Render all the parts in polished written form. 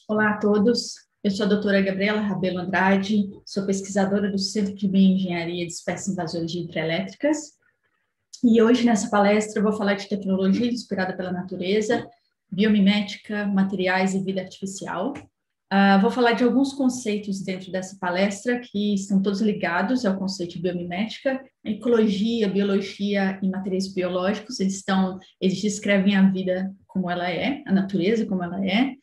Olá a todos, eu sou a doutora Gabriela Rabelo Andrade, sou pesquisadora do Centro de Bioengenharia de Espécies Invasoras de Hidrelétricas e hoje nessa palestra eu vou falar de tecnologia inspirada pela natureza, biomimética, materiais e vida artificial. Vou falar de alguns conceitos dentro dessa palestra que estão todos ligados ao conceito de biomimética. A ecologia, a biologia e materiais biológicos, eles descrevem a vida como ela é, a natureza como ela é.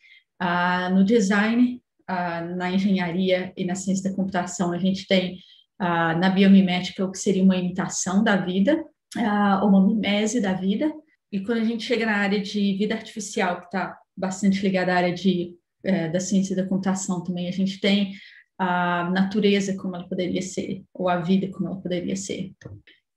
No design, na engenharia e na ciência da computação, a gente tem na biomimética o que seria uma imitação da vida, ou uma mimese da vida. E quando a gente chega na área de vida artificial, que está bastante ligada à área da ciência da computação também, a gente tem a natureza como ela poderia ser, ou a vida como ela poderia ser.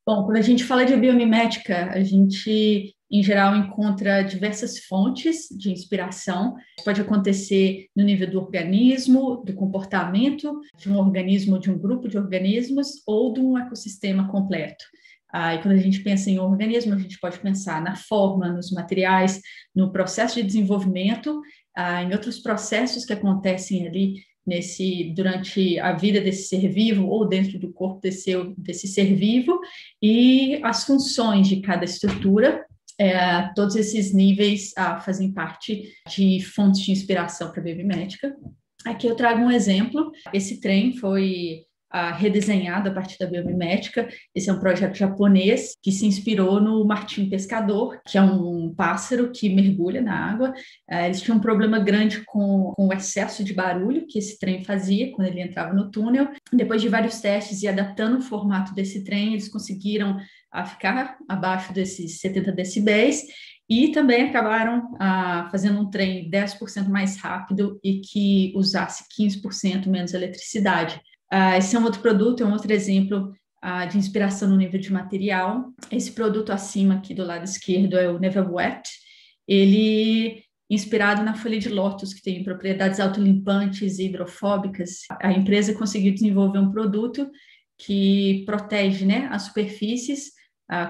Bom, quando a gente fala de biomimética, a gente, em geral, encontra diversas fontes de inspiração. Pode acontecer no nível do organismo, do comportamento de um organismo, de um grupo de organismos, ou de um ecossistema completo. E quando a gente pensa em organismo, a gente pode pensar na forma, nos materiais, no processo de desenvolvimento, em outros processos que acontecem ali durante a vida desse ser vivo ou dentro do corpo desse ser vivo, e as funções de cada estrutura. Todos esses níveis fazem parte de fontes de inspiração para a biomimética. Aqui eu trago um exemplo. Esse trem foi redesenhado a partir da biomimética. Esse é um projeto japonês que se inspirou no martim pescador, que é um pássaro que mergulha na água. Eles tinham um problema grande com o excesso de barulho que esse trem fazia quando ele entrava no túnel. Depois de vários testes e adaptando o formato desse trem, eles conseguiram ficar abaixo desses 70 decibéis e também acabaram fazendo um trem 10% mais rápido e que usasse 15% menos eletricidade. Esse é um outro produto, é um outro exemplo de inspiração no nível de material. Esse produto acima, aqui do lado esquerdo, é o Neverwet. Ele, inspirado na folha de lótus, que tem propriedades autolimpantes e hidrofóbicas, a empresa conseguiu desenvolver um produto que protege, né, as superfícies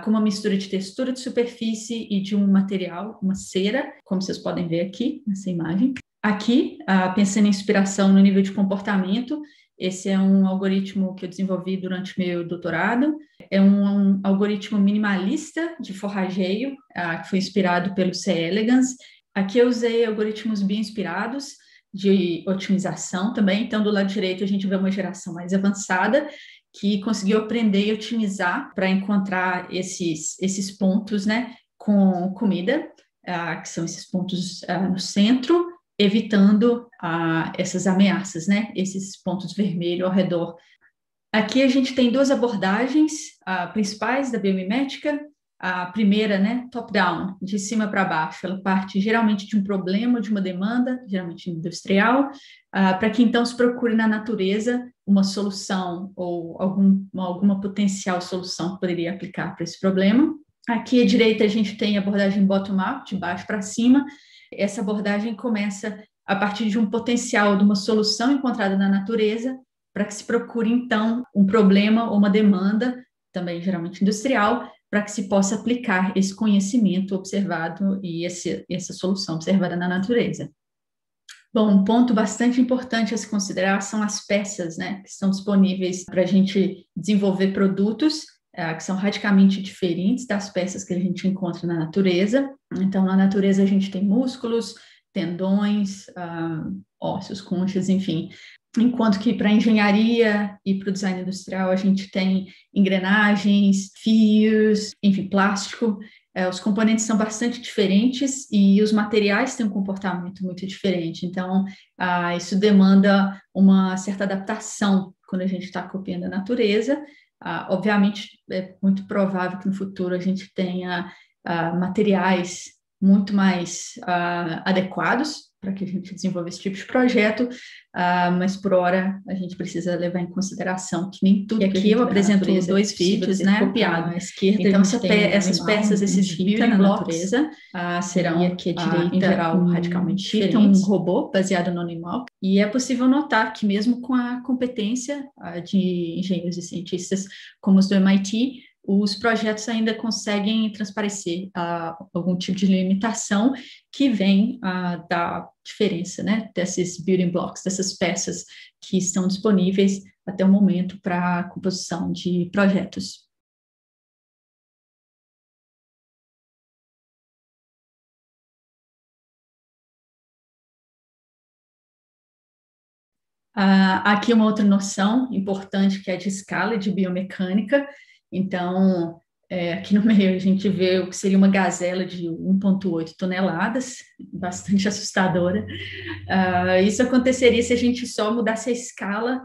com uma mistura de textura de superfície e de um material, uma cera, como vocês podem ver aqui nessa imagem. Aqui, pensando em inspiração no nível de comportamento, esse é um algoritmo que eu desenvolvi durante meu doutorado. É um algoritmo minimalista de forrageio, que foi inspirado pelo C. elegans. Aqui eu usei algoritmos bioinspirados de otimização também. Então, do lado direito, a gente vê uma geração mais avançada que conseguiu aprender e otimizar para encontrar esses pontos, né, com comida, que são esses pontos no centro, evitando essas ameaças, né? Esses pontos vermelhos ao redor. Aqui a gente tem duas abordagens principais da biomimética. A primeira, né, top-down, de cima para baixo, ela parte geralmente de um problema, de uma demanda, geralmente industrial, para que então se procure na natureza uma solução ou alguma potencial solução que poderia aplicar para esse problema. Aqui à direita a gente tem a abordagem bottom-up, de baixo para cima. Essa abordagem começa a partir de um potencial, de uma solução encontrada na natureza, para que se procure, então, um problema ou uma demanda, também geralmente industrial, para que se possa aplicar esse conhecimento observado e essa solução observada na natureza. Bom, um ponto bastante importante a se considerar são as peças, né, que estão disponíveis para a gente desenvolver produtos que são radicalmente diferentes das peças que a gente encontra na natureza. Então, na natureza a gente tem músculos, tendões, ossos, conchas, enfim. Enquanto que para a engenharia e para o design industrial a gente tem engrenagens, fios, enfim, plástico. Os componentes são bastante diferentes e os materiais têm um comportamento muito diferente. Então, isso demanda uma certa adaptação quando a gente está copiando a natureza. Obviamente, é muito provável que no futuro a gente tenha materiais muito mais adequados para que a gente desenvolva esse tipo de projeto, mas por hora a gente precisa levar em consideração que nem tudo. E aqui eu apresento dois vídeos, né, copiado. À esquerda, então essas peças, esses building blocks, serão aqui à direita, em geral, radicalmente diferentes. Um robô baseado no animal. E é possível notar que mesmo com a competência de engenheiros e cientistas como os do MIT, os projetos ainda conseguem transparecer algum tipo de limitação que vem da diferença, né, desses building blocks, dessas peças que estão disponíveis até o momento para a composição de projetos. Aqui uma outra noção importante que é de escala e de biomecânica. Então, aqui no meio a gente vê o que seria uma gazela de 1,8 toneladas, bastante assustadora. Isso aconteceria se a gente só mudasse a escala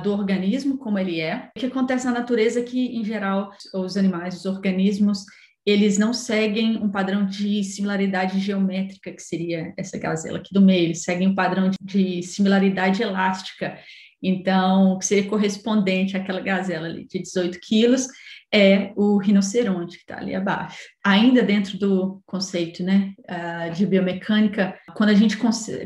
do organismo, como ele é. O que acontece na natureza é que, em geral, os animais, os organismos, eles não seguem um padrão de similaridade geométrica, que seria essa gazela aqui do meio, eles seguem um padrão de similaridade elástica. Então, o que seria correspondente àquela gazela ali de 18 quilos é o rinoceronte, que está ali abaixo. Ainda dentro do conceito, né, de biomecânica, quando a gente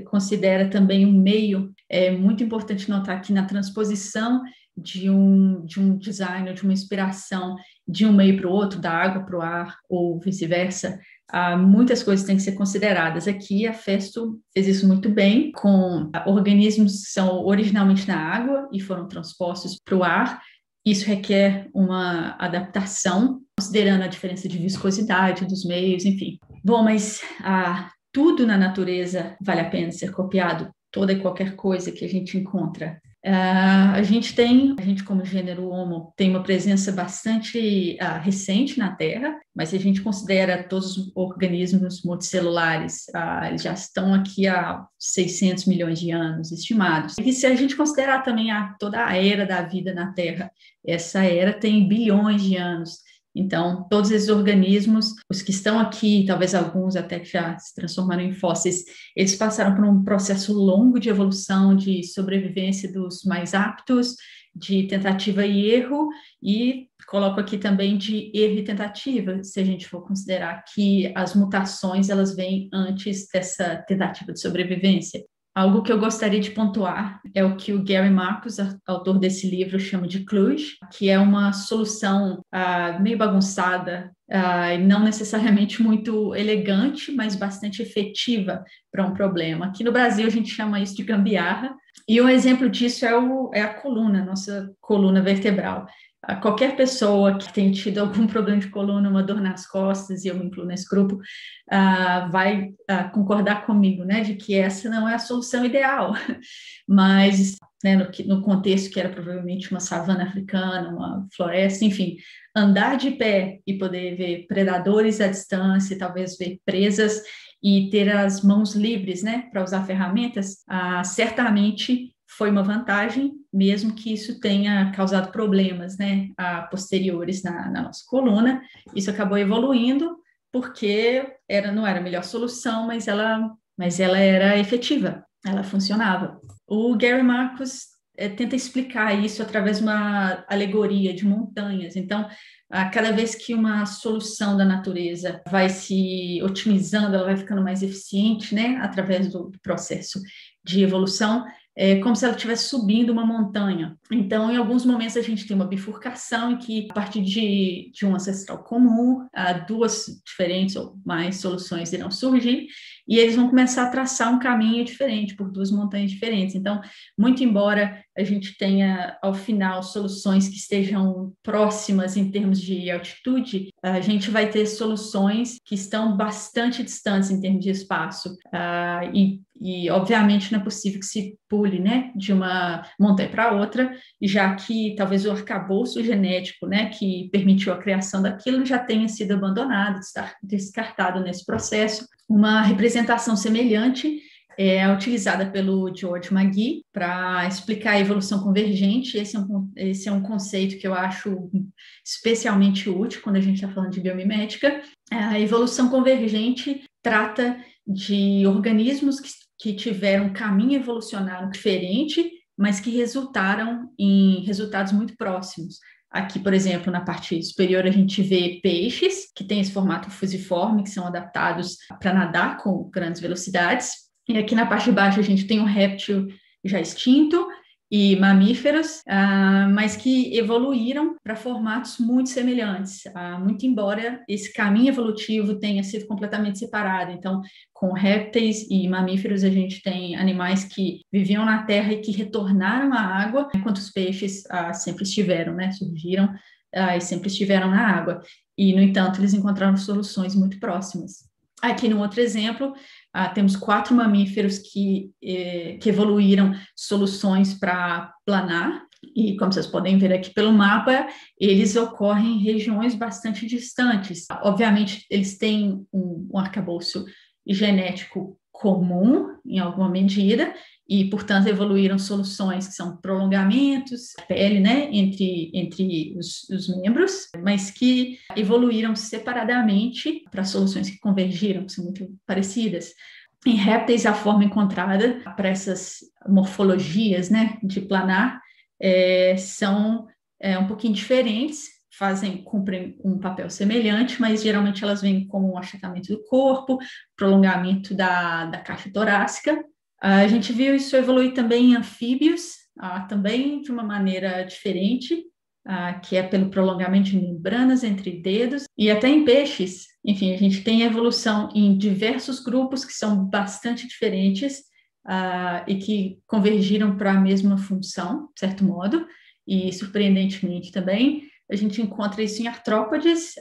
considera também um meio, é muito importante notar que na transposição de um design, ou de uma inspiração de um meio para o outro, da água para o ar, ou vice-versa, muitas coisas têm que ser consideradas. Aqui a Festo fez isso muito bem, com organismos que são originalmente na água e foram transpostos para o ar. Isso requer uma adaptação, considerando a diferença de viscosidade dos meios, enfim. Bom, mas tudo na natureza vale a pena ser copiado, toda e qualquer coisa que a gente encontra. A gente como gênero Homo, tem uma presença bastante recente na Terra, mas se a gente considera todos os organismos multicelulares, eles já estão aqui há 600 milhões de anos estimados. E se a gente considerar também toda a era da vida na Terra, essa era tem bilhões de anos. Então, todos esses organismos, os que estão aqui, talvez alguns até que já se transformaram em fósseis, eles passaram por um processo longo de evolução, de sobrevivência dos mais aptos, de tentativa e erro, e coloco aqui também de erro e tentativa, se a gente for considerar que as mutações, elas vêm antes dessa tentativa de sobrevivência. Algo que eu gostaria de pontuar é o que o Gary Marcus, autor desse livro, chama de kludge, que é uma solução meio bagunçada, e não necessariamente muito elegante, mas bastante efetiva para um problema. Aqui no Brasil a gente chama isso de gambiarra, e um exemplo disso é a coluna, nossa coluna vertebral. Qualquer pessoa que tenha tido algum problema de coluna, uma dor nas costas, e eu me incluo nesse grupo, vai concordar comigo, né, de que essa não é a solução ideal, mas né, no contexto que era provavelmente uma savana africana, uma floresta, enfim, andar de pé e poder ver predadores à distância, talvez ver presas e ter as mãos livres, né, para usar ferramentas, certamente foi uma vantagem, mesmo que isso tenha causado problemas, né, posteriores na nossa coluna. Isso acabou evoluindo porque não era a melhor solução, mas ela era efetiva, ela funcionava. O Gary Marcus tenta explicar isso através de uma alegoria de montanhas. Então, cada vez que uma solução da natureza vai se otimizando, ela vai ficando mais eficiente, né, através do processo de evolução, é como se ela estivesse subindo uma montanha. Então, em alguns momentos, a gente tem uma bifurcação em que, a partir de um ancestral comum, duas diferentes ou mais soluções irão surgir, e eles vão começar a traçar um caminho diferente, por duas montanhas diferentes. Então, muito embora a gente tenha, ao final, soluções que estejam próximas em termos de altitude, a gente vai ter soluções que estão bastante distantes em termos de espaço. E, obviamente, não é possível que se pule, né, de uma montanha para outra, já que talvez o arcabouço genético, né, que permitiu a criação daquilo já tenha sido abandonado, descartado nesse processo. Uma representação semelhante é utilizada pelo George McGee para explicar a evolução convergente. Esse é um conceito que eu acho especialmente útil quando a gente está falando de biomimética. A evolução convergente trata de organismos que tiveram um caminho evolucionário diferente, mas que resultaram em resultados muito próximos. Aqui, por exemplo, na parte superior, a gente vê peixes que têm esse formato fusiforme, que são adaptados para nadar com grandes velocidades. E aqui na parte de baixo, a gente tem um réptil já extinto, e mamíferos, mas que evoluíram para formatos muito semelhantes, muito embora esse caminho evolutivo tenha sido completamente separado. Então, com répteis e mamíferos, a gente tem animais que viviam na terra e que retornaram à água, enquanto os peixes sempre estiveram, né, surgiram e sempre estiveram na água. E, no entanto, eles encontraram soluções muito próximas. Aqui, no outro exemplo, temos 4 mamíferos que evoluíram soluções para planar, e como vocês podem ver aqui pelo mapa, eles ocorrem em regiões bastante distantes. Obviamente, eles têm um arcabouço genético comum, em alguma medida, e, portanto, evoluíram soluções que são prolongamentos da pele, né, entre os membros, mas que evoluíram separadamente para soluções que convergiram, que são muito parecidas. Em répteis, a forma encontrada para essas morfologias, né, de planar são um pouquinho diferentes, cumprem um papel semelhante, mas geralmente elas vêm como um achatamento do corpo, prolongamento da caixa torácica. A gente viu isso evoluir também em anfíbios, também de uma maneira diferente, que é pelo prolongamento de membranas entre dedos, e até em peixes. Enfim, a gente tem evolução em diversos grupos que são bastante diferentes e que convergiram para a mesma função, de certo modo, e surpreendentemente também, a gente encontra isso em artrópodes,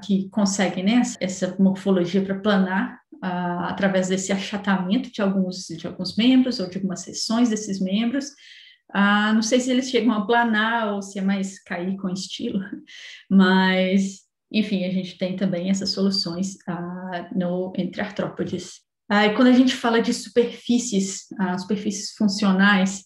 que conseguem, né, essa morfologia para planar através desse achatamento de alguns membros ou de algumas seções desses membros. Não sei se eles chegam a planar ou se é mais cair com estilo, mas, enfim, a gente tem também essas soluções entre artrópodes. E quando a gente fala de superfícies funcionais,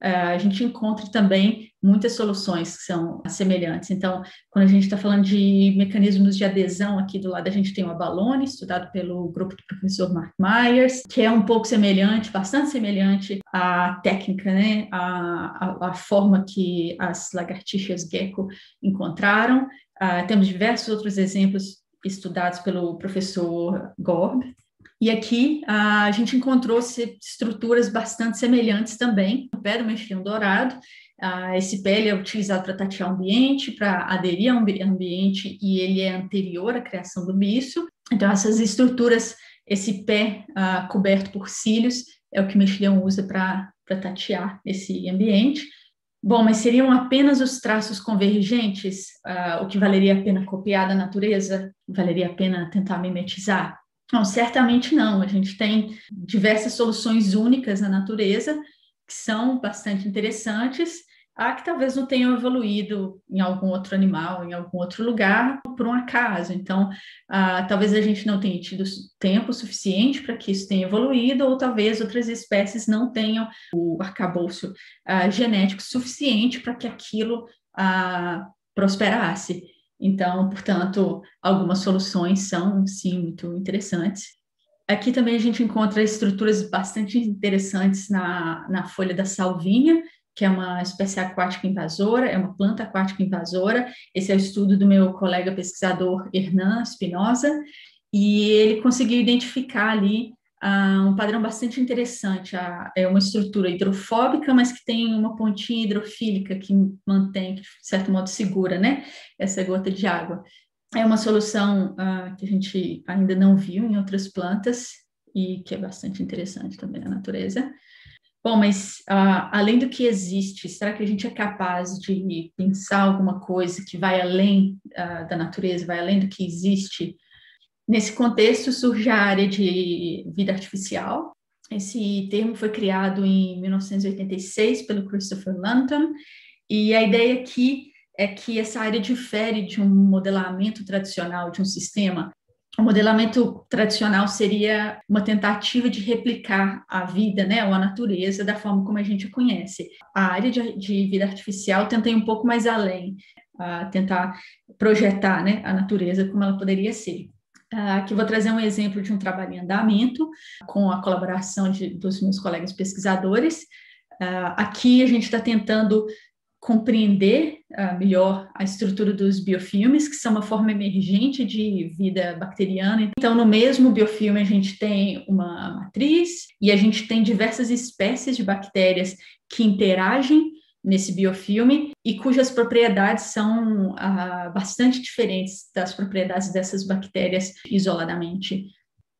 a gente encontra também muitas soluções que são semelhantes. Então, quando a gente está falando de mecanismos de adesão, aqui do lado a gente tem o abalone, estudado pelo grupo do professor Mark Myers, que é um pouco semelhante, bastante semelhante à técnica, né, à forma que as lagartixas gecko encontraram. Temos diversos outros exemplos estudados pelo professor Gorb. E aqui a gente encontrou estruturas bastante semelhantes também no pé do mexilhão dourado. Esse pé ele é utilizado para tatear o ambiente, para aderir ao ambiente, e ele é anterior à criação do bicho. Então, essas estruturas, esse pé coberto por cílios, é o que o mexilhão usa para tatear esse ambiente. Bom, mas seriam apenas os traços convergentes o que valeria a pena copiar da natureza? Valeria a pena tentar mimetizar? Não, certamente não. A gente tem diversas soluções únicas na natureza que são bastante interessantes, que talvez não tenham evoluído em algum outro animal, em algum outro lugar, por um acaso. Então, talvez a gente não tenha tido tempo suficiente para que isso tenha evoluído, ou talvez outras espécies não tenham o arcabouço genético suficiente para que aquilo prosperasse. Então, portanto, algumas soluções são, sim, muito interessantes. Aqui também a gente encontra estruturas bastante interessantes na folha da salvinha, que é uma espécie aquática invasora, é uma planta aquática invasora. Esse é o estudo do meu colega pesquisador Hernan Espinosa, e ele conseguiu identificar ali um padrão bastante interessante. É uma estrutura hidrofóbica, mas que tem uma pontinha hidrofílica que mantém, de certo modo, segura, né, essa gota de água. É uma solução que a gente ainda não viu em outras plantas e que é bastante interessante também na natureza. Bom, mas além do que existe, será que a gente é capaz de pensar alguma coisa que vai além da natureza, vai além do que existe? Nesse contexto surge a área de vida artificial. Esse termo foi criado em 1986 pelo Christopher Lantham, e a ideia aqui é que essa área difere de um modelamento tradicional de um sistema. O modelamento tradicional seria uma tentativa de replicar a vida, né, ou a natureza da forma como a gente a conhece. A área de vida artificial tenta ir um pouco mais além, tentar projetar, né, a natureza como ela poderia ser. Aqui vou trazer um exemplo de um trabalho em andamento, com a colaboração dos meus colegas pesquisadores. Aqui a gente está tentando compreender melhor a estrutura dos biofilmes, que são uma forma emergente de vida bacteriana. Então, no mesmo biofilme, a gente tem uma matriz e a gente tem diversas espécies de bactérias que interagem nesse biofilme e cujas propriedades são bastante diferentes das propriedades dessas bactérias isoladamente.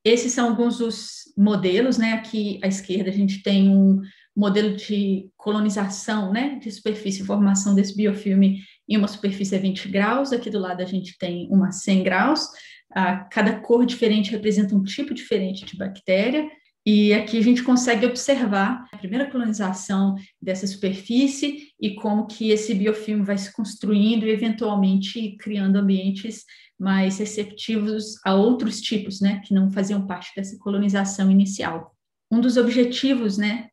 Esses são alguns dos modelos, né? Aqui à esquerda a gente tem um modelo de colonização, né, de superfície, formação desse biofilme em uma superfície a 20 graus, aqui do lado a gente tem uma a 100 graus, cada cor diferente representa um tipo diferente de bactéria, e aqui a gente consegue observar a primeira colonização dessa superfície e como que esse biofilme vai se construindo e eventualmente criando ambientes mais receptivos a outros tipos, né, que não faziam parte dessa colonização inicial. Um dos objetivos, né,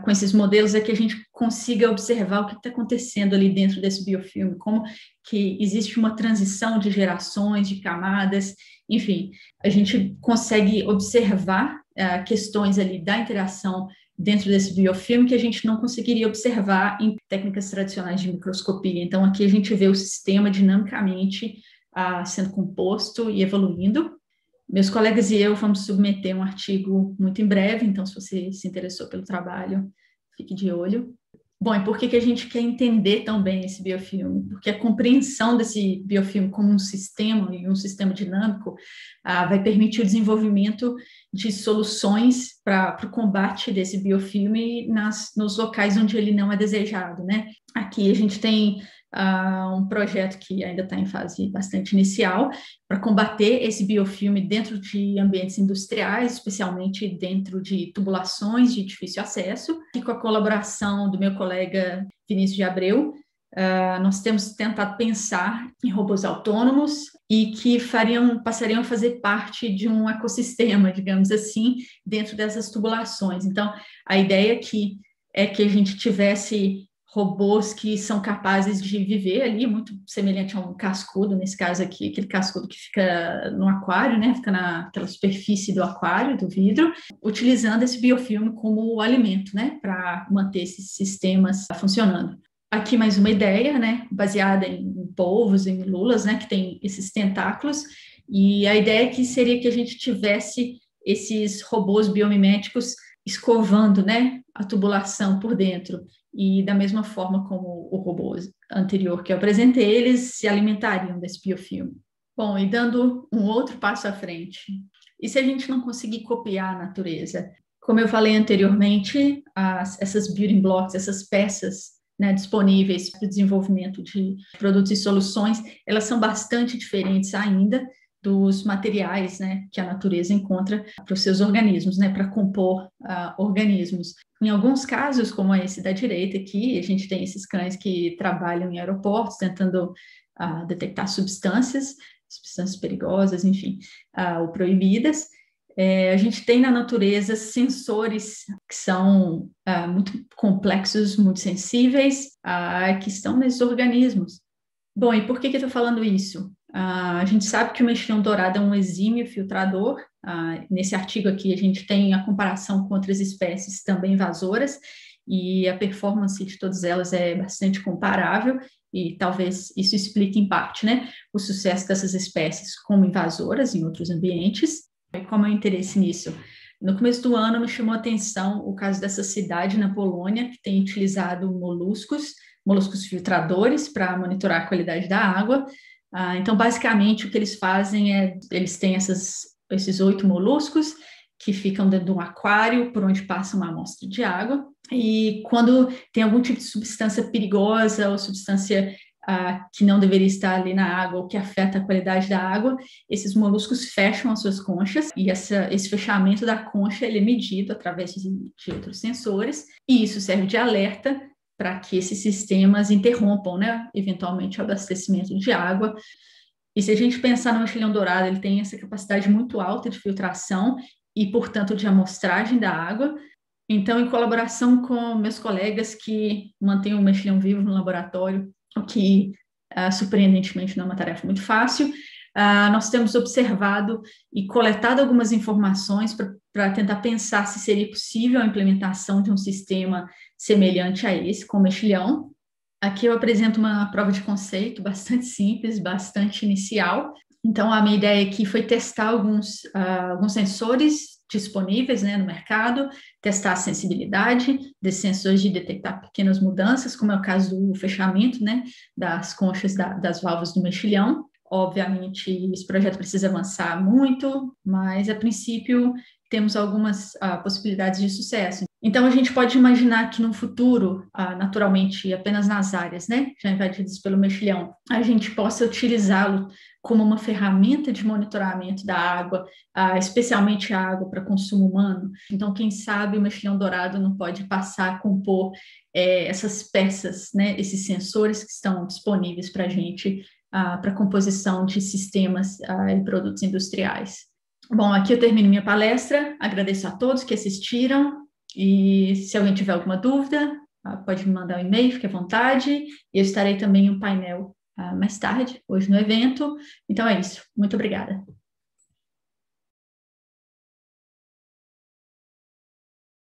com esses modelos é que a gente consiga observar o que está acontecendo ali dentro desse biofilme, como que existe uma transição de gerações, de camadas, enfim, a gente consegue observar questões ali da interação dentro desse biofilme que a gente não conseguiria observar em técnicas tradicionais de microscopia. Então, aqui a gente vê o sistema dinamicamente sendo composto e evoluindo. Meus colegas e eu vamos submeter um artigo muito em breve, então se você se interessou pelo trabalho, fique de olho. Bom, e por que a gente quer entender tão bem esse biofilme? Porque a compreensão desse biofilme como um sistema e um sistema dinâmico vai permitir o desenvolvimento de soluções para o combate desse biofilme nos locais onde ele não é desejado, né? Aqui a gente tem um projeto que ainda está em fase bastante inicial para combater esse biofilme dentro de ambientes industriais, especialmente dentro de tubulações de difícil acesso. E com a colaboração do meu colega Vinícius de Abreu, nós temos tentado pensar em robôs autônomos e que passariam a fazer parte de um ecossistema, digamos assim, dentro dessas tubulações. Então, a ideia aqui é que a gente tivesse robôs que são capazes de viver ali, muito semelhante a um cascudo, nesse caso aqui, aquele cascudo que fica no aquário, né, fica naquela superfície do aquário, do vidro, utilizando esse biofilme como alimento, né, para manter esses sistemas funcionando. Aqui mais uma ideia, né, baseada em polvos, em lulas, né, que tem esses tentáculos, e a ideia aqui seria que a gente tivesse esses robôs biomiméticos escovando, né, a tubulação por dentro, e da mesma forma como o robô anterior que eu apresentei, eles se alimentariam desse biofilme. Bom, e dando um outro passo à frente, e se a gente não conseguir copiar a natureza? Como eu falei anteriormente, essas building blocks, essas peças, né, disponíveis para o desenvolvimento de produtos e soluções, elas são bastante diferentes ainda dos materiais, né, que a natureza encontra para os seus organismos, né, para compor organismos. Em alguns casos, como esse da direita aqui, a gente tem esses cães que trabalham em aeroportos tentando detectar substâncias perigosas, enfim, ou proibidas. A gente tem na natureza sensores que são muito complexos, muito sensíveis, que estão nesses organismos. Bom, e por que eu estou falando isso? A gente sabe que o mexilhão dourado é um exímio filtrador. Nesse artigo aqui a gente tem a comparação com outras espécies também invasoras e a performance de todas elas é bastante comparável e talvez isso explique em parte, né, o sucesso dessas espécies como invasoras em outros ambientes. E qual é o interesse nisso? No começo do ano me chamou a atenção o caso dessa cidade na Polônia que tem utilizado moluscos filtradores para monitorar a qualidade da água. Então, basicamente, o que eles fazem é, eles têm esses 8 moluscos que ficam dentro de um aquário por onde passa uma amostra de água, e quando tem algum tipo de substância perigosa ou substância que não deveria estar ali na água ou que afeta a qualidade da água, esses moluscos fecham as suas conchas, e esse fechamento da concha ele é medido através de outros sensores, e isso serve de alerta para que esses sistemas interrompam, né, eventualmente o abastecimento de água. E se a gente pensar no mexilhão dourado, ele tem essa capacidade muito alta de filtração e, portanto, de amostragem da água. Então, em colaboração com meus colegas que mantêm o mexilhão vivo no laboratório, o que, surpreendentemente, não é uma tarefa muito fácil, nós temos observado e coletado algumas informações para tentar pensar se seria possível a implementação de um sistema semelhante a esse, com mexilhão. Aqui eu apresento uma prova de conceito bastante simples, bastante inicial. Então, a minha ideia aqui foi testar alguns sensores disponíveis, né, no mercado, testar a sensibilidade desses sensores de detectar pequenas mudanças, como é o caso do fechamento, né, das conchas das válvulas do mexilhão. Obviamente, esse projeto precisa avançar muito, mas, a princípio, temos algumas possibilidades de sucesso. Então, a gente pode imaginar que no futuro, naturalmente, apenas nas áreas, né, já invadidas pelo mexilhão, a gente possa utilizá-lo como uma ferramenta de monitoramento da água, especialmente a água para consumo humano. Então, quem sabe o mexilhão dourado não pode passar a compor essas peças, né, esses sensores que estão disponíveis para a gente, para a composição de sistemas e produtos industriais. Bom, aqui eu termino minha palestra, agradeço a todos que assistiram, e se alguém tiver alguma dúvida, pode me mandar um e-mail, fique à vontade. Eu estarei também em um painel mais tarde, hoje no evento. Então é isso. Muito obrigada.